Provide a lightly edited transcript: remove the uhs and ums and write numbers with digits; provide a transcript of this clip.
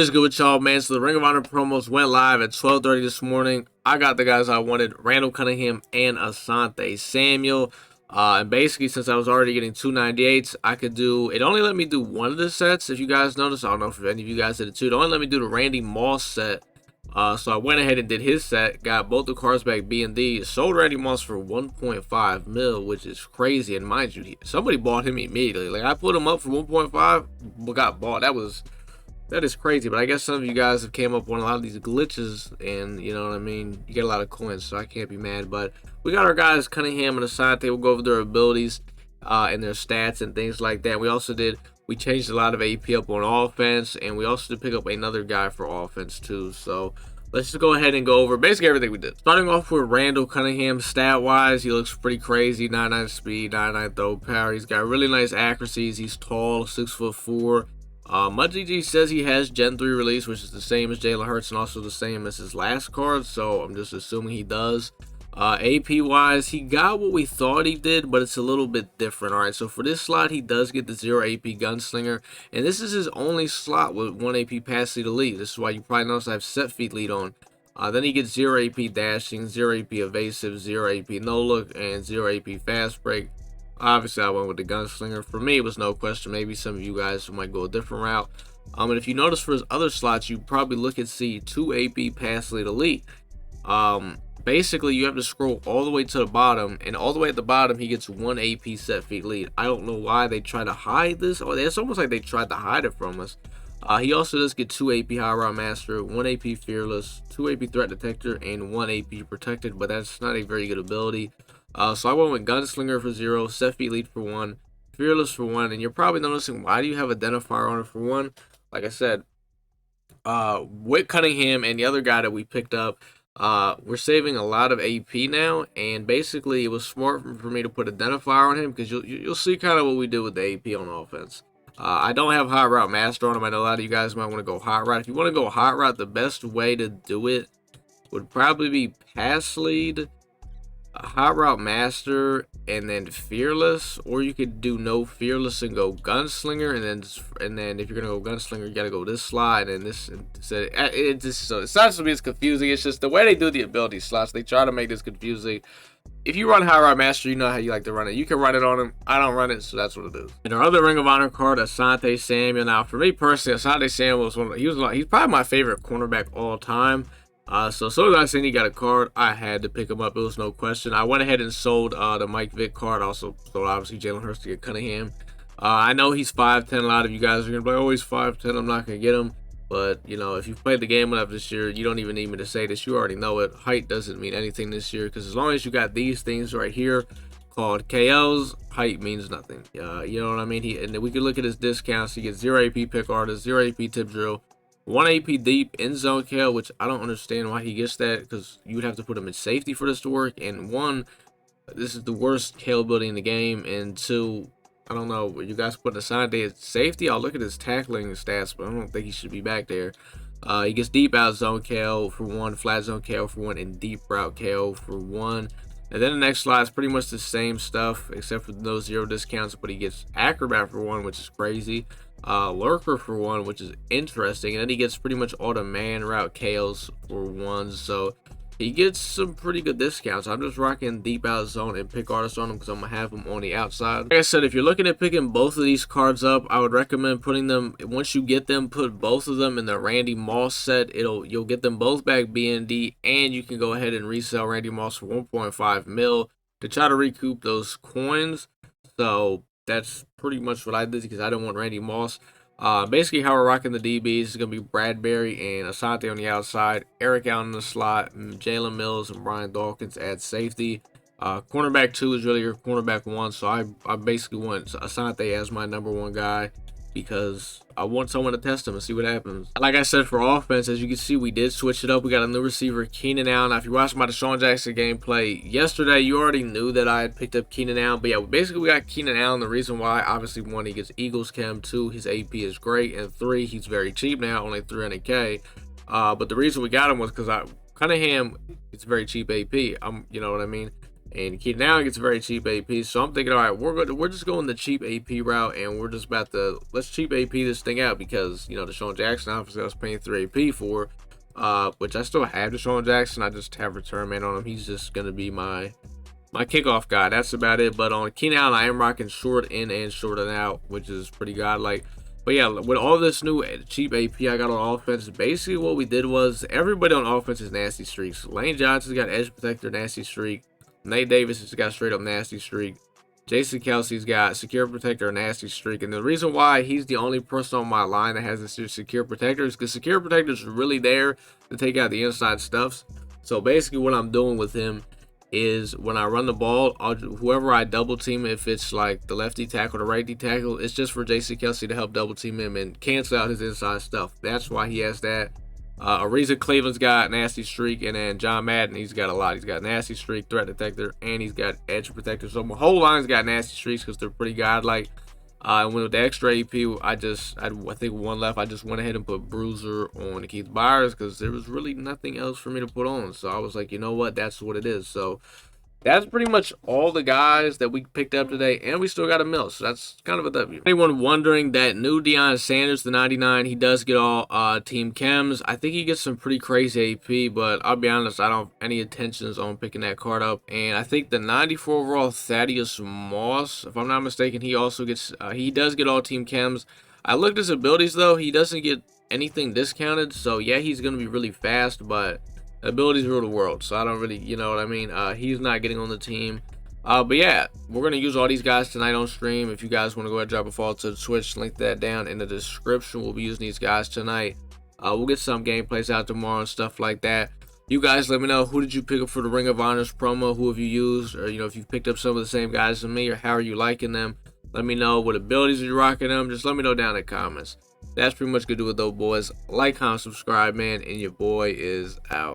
What's good with y'all, man? So the Ring of Honor promos went live at 12:30 this morning. I got the guys I wanted, Randall Cunningham and Asante Samuel. And basically, since I was already getting 298s, I could do, it only let me do one of the sets. If you guys noticed, I don't know if any of you guys did it too. It only let me do the Randy Moss set. So I went ahead and did his set, got both the cards back B and D, sold Randy Moss for 1.5 mil, which is crazy. And mind you, somebody bought him immediately. Like, I put him up for 1.5, but got bought. That is crazy. But I guess some of you guys have came up on a lot of these glitches, and you know what I mean, you get a lot of coins, so I can't be mad. But we got our guys Cunningham and Asante. We'll go over their abilities and their stats and things like that. We changed a lot of AP up on offense, and we also did pick up another guy for offense too. So let's just go ahead and go over basically everything we did. Starting off with Randall Cunningham, stat-wise, he looks pretty crazy. 99 speed, 99 throw power. He's got really nice accuracies. He's tall, 6'4". MudGG says he has Gen 3 release, which is the same as Jalen Hurts and also the same as his last card, so I'm just assuming he does. AP-wise, he got what we thought he did, but it's a little bit different. Alright, so for this slot, he does get the 0 AP Gunslinger, and this is his only slot with 1 AP Pass Lead Elite. This is why you probably notice I have Set Feet Lead on. Then he gets 0 AP Dashing, 0 AP Evasive, 0 AP No Look, and 0 AP Fast Break. Obviously, I went with the Gunslinger. For me, it was no question. Maybe some of you guys might go a different route. And if you notice for his other slots, you probably look and see 2 AP Pass Lead Elite. Basically, you have to scroll all the way to the bottom, and all the way at the bottom, he gets 1 AP Set Feet Lead. I don't know why they try to hide this. Or it's almost like they tried to hide it from us. He also does get 2 AP High Route Master, 1 AP Fearless, 2 AP Threat Detector, and 1 AP Protected, but that's not a very good ability. So I went with Gunslinger for 0, Set Feet Lead for 1, Fearless for 1, and you're probably noticing, why do you have Identifier on it for 1? Like I said, with Cunningham and the other guy that we picked up, we're saving a lot of AP now, and basically it was smart for me to put Identifier on him, because you'll see kind of what we did with the AP on offense. I don't have Hot Route Master on him. I know a lot of you guys might want to go Hot Route. If you want to go Hot Route, the best way to do it would probably be Pass Lead, Hot Route Master, and then Fearless, or you could do no Fearless and go Gunslinger, and then if you're gonna go Gunslinger, you gotta go this slot and this. It sounds to me it's confusing. It's just the way they do the ability slots. They try to make this confusing. If you run Hot Route Master, you know how you like to run it. You can run it on him. I don't run it, so that's what it is. And our other Ring of Honor card, Asante Samuel. Now, for me personally, Asante Samuel was he's probably my favorite cornerback all time. So as soon as I seen he got a card, I had to pick him up. It was no question. I went ahead and sold the Mike Vick card. Also sold obviously Jalen Hurts to get Cunningham. I know he's 5'10". A lot of you guys are gonna be like, oh, he's 5'10". I'm not gonna get him. But you know, if you've played the game enough this year, you don't even need me to say this. You already know it. Height doesn't mean anything this year, because as long as you got these things right here called KOs, height means nothing. You know what I mean? And then we could look at his discounts. He gets 0 AP Pick Artist, 0 AP Tip Drill, 1 AP Deep in Zone KO, which I don't understand why he gets that, because you would have to put him in safety for this to work. And 1, this is the worst KO ability in the game. And 2, I don't know, you guys put Asante at safety. I'll look at his tackling stats, but I don't think he should be back there. He gets Deep Out Zone KO for 1, Flat Zone KO for 1, and Deep Route KO for 1. And then the next slide is pretty much the same stuff, except for those 0 discounts, but he gets Acrobat for 1, which is crazy. Lurker for 1, which is interesting, and then he gets pretty much all the man route KOs for 1, so he gets some pretty good discounts. I'm just rocking Deep Out Zone and Pick Artist on him because I'm gonna have him on the outside. Like I said, if you're looking at picking both of these cards up, I would recommend putting them, once you get them, put both of them in the Randy Moss set. You'll get them both back BND, and you can go ahead and resell Randy Moss for 1.5 mil to try to recoup those coins. So that's pretty much what I did, because I don't want Randy Moss. Basically how we're rocking the DBs is going to be Bradbury and Asante on the outside, Eric out in the slot, Jalen Mills and Brian Dawkins at safety. Cornerback 2 is really your cornerback 1, so I basically want Asante as my number 1 guy, because I want someone to test him and see what happens. Like I said, for offense, as you can see, we did switch it up. We got a new receiver, Keenan Allen. Now, if you're watching my Deshaun Jackson gameplay yesterday, you already knew that I had picked up Keenan Allen. But yeah, basically we got Keenan Allen. The reason why, obviously, 1, he gets Eagles Chem, 2, his AP is great, and 3, he's very cheap now, only 300K. But the reason we got him was because Cunningham, it's very cheap AP. You know what I mean? And Keenan Allen gets very cheap AP. So I'm thinking, all right, we're just going the cheap AP route, and we're just about to let's cheap AP this thing out because Deshaun Jackson obviously I was paying 3 AP for, which I still have Deshaun Jackson. I just have return man on him. He's just gonna be my kickoff guy. That's about it. But on Keenan Allen, I am rocking short in and short and out, which is pretty godlike. But yeah, with all this new cheap AP I got on offense, basically what we did was everybody on offense is nasty streaks. Lane Johnson's got edge protector, nasty streak. Nate Davis has got straight up nasty streak. Jason Kelsey's got secure protector, nasty streak. And the reason why he's the only person on my line that has a secure protector is because secure protector is really there to take out the inside stuffs. So basically what I'm doing with him is when I run the ball, whoever I double team, if it's like the lefty tackle or the righty tackle, it's just for Jason Kelsey to help double team him and cancel out his inside stuff. That's why he has that. Ariza Cleveland's got nasty streak, and then John Madden, he's got a lot. He's got nasty streak, threat detector, and he's got edge protector. So my whole line's got nasty streaks because they're pretty godlike. And with the extra AP, I think one left. I just went ahead and put Bruiser on Keith Byers because there was really nothing else for me to put on. So I was like, you know what, that's what it is. So that's pretty much all the guys that we picked up today, and we still got a mill, so that's kind of a W. Anyone wondering, that new Deion Sanders, the 99, he does get all team chems. I think he gets some pretty crazy AP, but I'll be honest, I don't have any intentions on picking that card up. And I think the 94 overall Thaddeus Moss, if I'm not mistaken, he also gets, he does get all team chems. I looked at his abilities, though. He doesn't get anything discounted, so yeah, he's going to be really fast, but abilities rule the world, so I don't really, you know what I mean? He's not getting on the team. But yeah, we're going to use all these guys tonight on stream. If you guys want to go ahead and drop a follow to the Twitch, link that down in the description. We'll be using these guys tonight. We'll get some gameplays out tomorrow and stuff like that. You guys let me know, who did you pick up for the Ring of Honors promo? Who have you used? Or, if you've picked up some of the same guys as me, or how are you liking them? Let me know what abilities are you rocking them. Just let me know down in the comments. That's pretty much going to do it though, boys. Like, comment, subscribe, man, and your boy is out.